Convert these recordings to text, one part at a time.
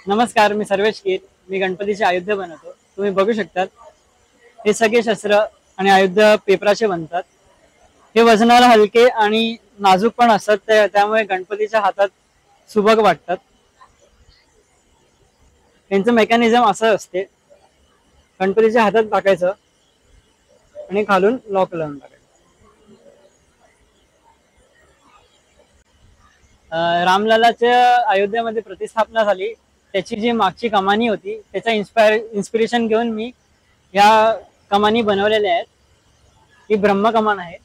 नमस्कार, मी सर्वेश कीर. मी गणपतीचे अयोध्या बनवतो. तुम्ही बघू शकतात हे सगळे शस्त्र आणि अयोध्या पेपराचे बनतात. हे वजनाला हलके आणि नाजूक पण असतात, त्यामुळे गणपतीच्या हातात सुबक वाटतात. त्यांचं मेकॅनिझम असं असते, गणपतीच्या हातात टाकायचं आणि खालून लॉक लावून टाकायचं. रामललाच्या अयोध्येमध्ये प्रतिस्थापना झाली. त्याची जी मागची कमानी होती त्याचा इन्स्पिरेशन घेऊन मी या कमानी बनवलेल्या आहेत. ही ब्रह्म कमान आहे.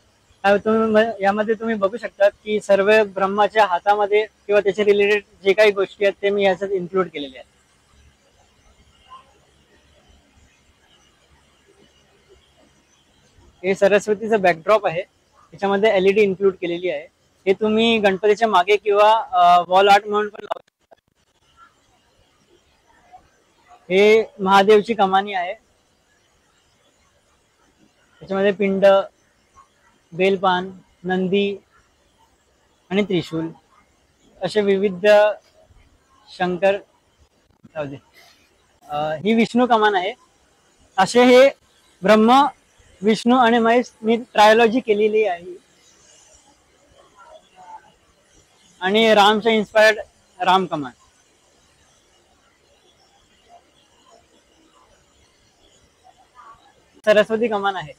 यामध्ये तुम्ही बघू शकता की सर्व ब्रह्माच्या हातामध्ये किंवा त्याच्या रिलेटेड जे काही गोष्टी आहेत ते मी याच्यात इन्क्लूड केलेले आहेत. हे सरस्वतीचं बॅकड्रॉप आहे. त्याच्यामध्ये एलईडी इन्क्लूड केलेली आहे. हे तुम्ही गणपतीच्या मागे किंवा वॉल आर्ट म्हणून पण लावू शकता. हे महादेवची कमानी आहे. त्याच्यामध्ये पिंड, बेलपान, नंदी आणि त्रिशूल असे विविध शंकर. ही विष्णू कमान आहे. असे हे ब्रह्म, विष्णू आणि महेश मी ट्रायोलॉजी केलेली आहे. आणि रामच्या इन्स्पायर्ड राम कमान. सरस्वती कमान आहे.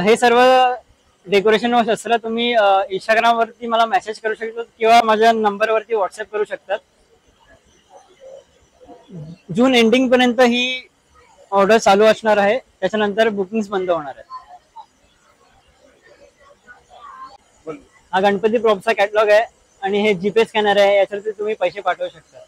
हे सर्व डेकोरेशन व शस्त्र तुम्ही इंस्टाग्राम वरती मला मेसेज करू शकता किंवा माझ्या नंबरवरती व्हॉट्सअप करू शकतात. जून एंडिंग पर्यंत ही ऑर्डर चालू असणार आहे. त्याच्यानंतर बुकिंग बंद होणार आहे. हा गणपती प्रॉपचा कॅटलॉग आहे आणि हे जीपे स्कॅनर आहे. याच्यावरती तुम्ही पैसे पाठवू शकता.